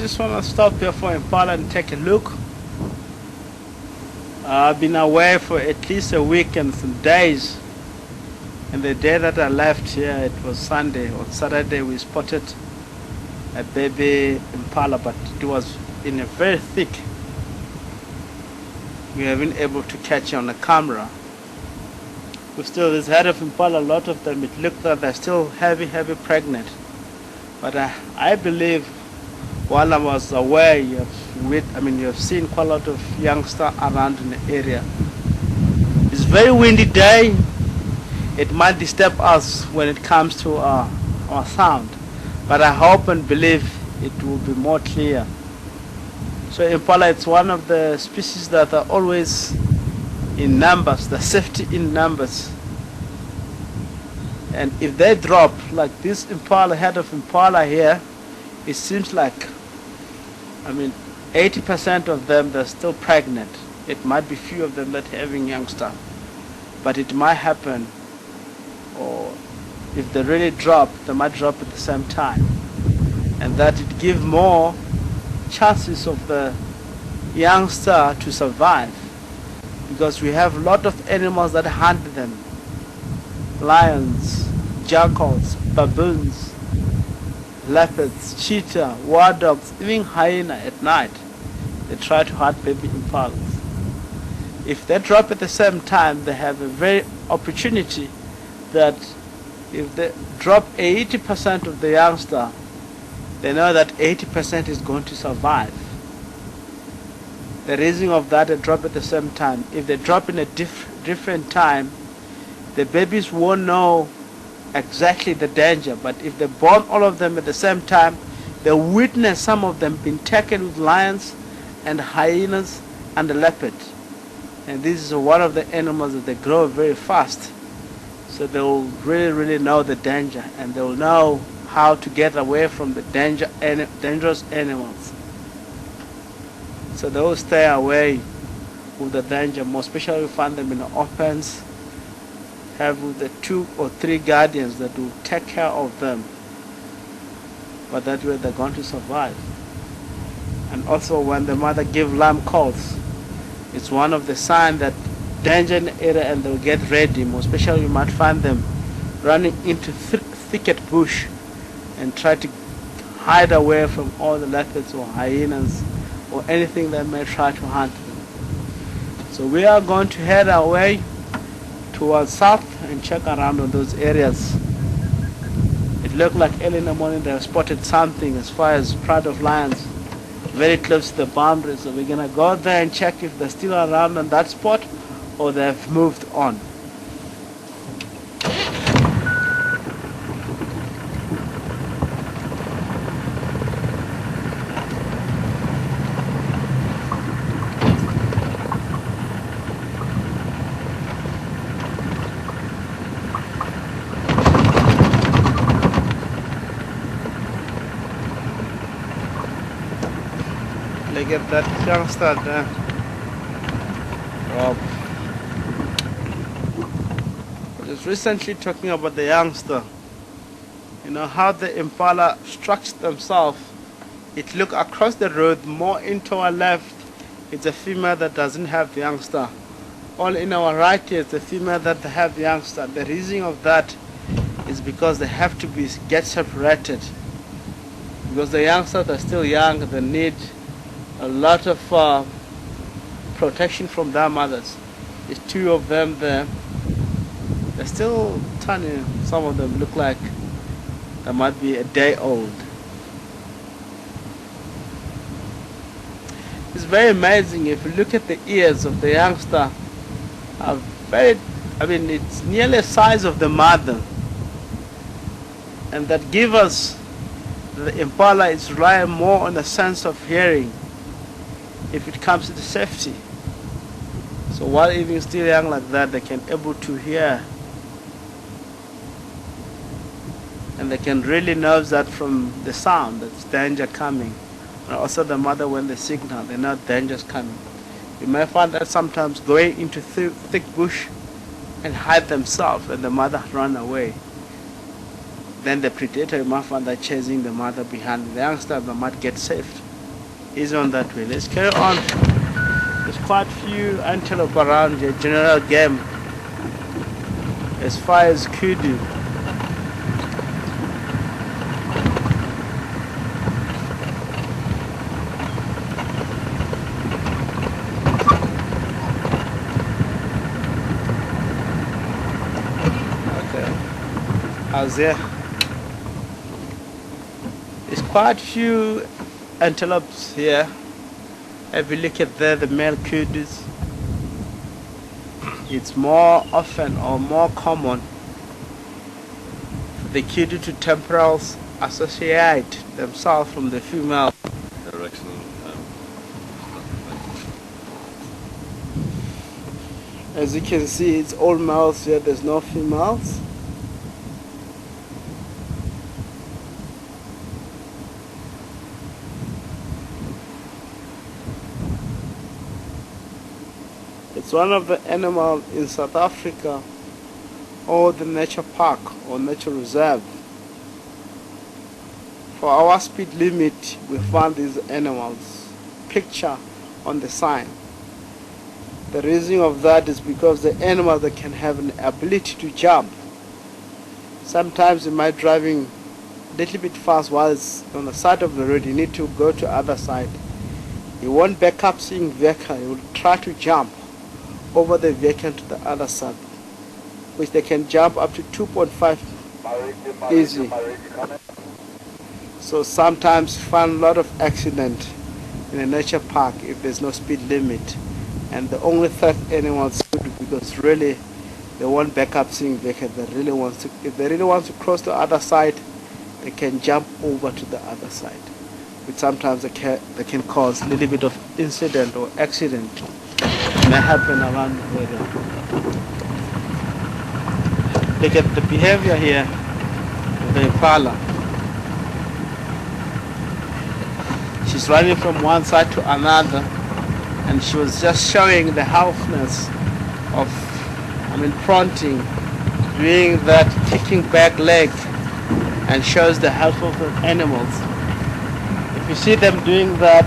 just want to stop here for Impala and take a look. I've been away for at least a week and some days. And the day that I left here, it was Sunday. On Saturday, we spotted a baby Impala, but it was in a very thick. We haven't been able to catch it on the camera. But still, this head of Impala, a lot of them, it looked like they're still heavy pregnant. But I believe while I was away, you have seen quite a lot of youngsters around in the area. It's a very windy day. It might disturb us when it comes to our sound, but I hope and believe it will be more clear. So Impala, it's one of the species that are always in numbers, the safety in numbers. And if they drop, like this Impala, head of Impala here, it seems like, 80% of them, they're still pregnant. It might be few of them that are having youngster, but it might happen. Or if they really drop, they might drop at the same time, and that it gives more chances of the youngster to survive, because we have a lot of animals that hunt them: lions, jackals, baboons, leopards, cheetah, wild dogs, even hyena at night. They try to hunt baby impalas. If they drop at the same time, they have a very opportunity that if they drop 80% of the youngster, they know that 80% is going to survive. The reason of that, they drop at the same time. If they drop in a different time, the babies won't know exactly the danger. But if they born all of them at the same time, they witness some of them being taken with lions and hyenas and the leopard. And this is one of the animals that they grow very fast. So they will really know the danger, and they will know how to get away from the dangerous animals. So they will stay away with the danger, more especially we find them in the opens, have the 2 or 3 guardians that will take care of them. But that way they're going to survive. And also when the mother gives alarm calls, it's one of the signs that danger in the area, and they'll get ready. More especially you might find them running into thicket bush and try to hide away from all the leopards or hyenas or anything that may try to hunt them. So we are going to head our way towards south and check around on those areas. It looked like early in the morning they have spotted something as far as pride of lions very close to the boundary. So we're going to go there and check if they're still around on that spot or they have moved on. Look at that youngster there. Oh. Recently talking about the youngster, how the Impala structures themselves. It look across the road, more into our left, it's a female that doesn't have the youngster. All in our right here, it's a female that have the youngster. The reason of that is because they have to get separated, because the youngsters are still young. They need a lot of protection from their mothers. There's 2 of them there. They're still tiny. Some of them look like they might be a day old. It's very amazing. If you look at the ears of the youngster, are it's nearly the size of the mother. And that gives us, the Impala is relying more on the sense of hearing if it comes to the safety. So while even still young like that, they can able to hear. And they can really know that from the sound, that's danger coming. And also the mother, when they signal, they know danger's coming. You may find that sometimes going into thick bush and hide themselves, and the mother run away. Then the predator, you might find that chasing the mother behind. The youngster, they might get saved. Easy on that way. Let's carry on. There's quite few antelope around here, general game. As far as Kudus. How's there? There's quite few antelopes here. If you look at there, the male Kudus, it's more often or more common for the Kudus to temporals associate themselves from the female. As you can see, it's all males here, there's no females. It's one of the animals in South Africa or the nature park or nature reserve. For our speed limit, we found these animals picture on the sign. The reason of that is because the animal that can have an ability to jump. Sometimes you might driving a little bit fast while it's on the side of the road, you need to go to other side. You won't back up seeing vehicle, you will try to jump over the vehicle to the other side, which they can jump up to 2.5 easy. So sometimes you find a lot of accident in a nature park if there's no speed limit, and the only third animals because really they won't back up seeing vehicle. They really want to, if they really want to cross the other side, they can jump over to the other side, which sometimes they can cause a little bit of incident or accident may happen around the area. Look at the behavior here of the Impala. She's running from one side to another, and she was just showing the healthiness of, fronting, doing that kicking back leg, and shows the health of the animals. If you see them doing that,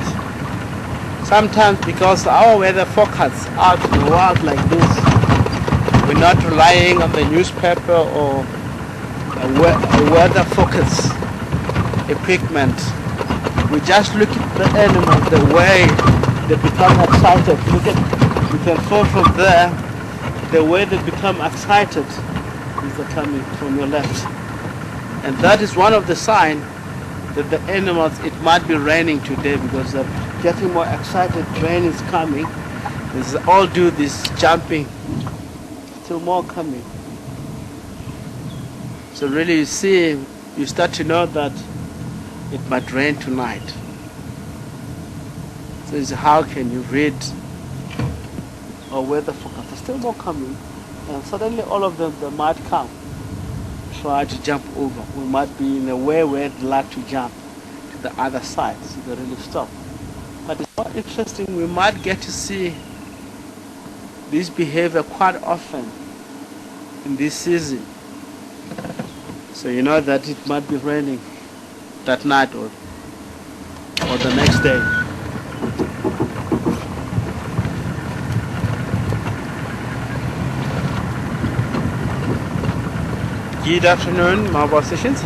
sometimes because our weather forecast out in the world like this, we're not relying on the newspaper or a weather focus equipment. We just look at the animals, the way they become excited. Look at, you can fall from there, the way they become excited is coming from your left. And that is one of the signs that the animals, it might be raining today because they're getting more excited, rain is coming. This all do this jumping, still more coming. So really you see, you start to know that it might rain tonight. So it's how can you read or weather forecast? There's still more coming, and suddenly all of them, they might come, try to jump over. We might be in a way where they'd like to jump to the other side, so they really stop. But it's more interesting, we might get to see this behavior quite often in this season. So you know that it might be raining that night or the next day. Good afternoon, my stations.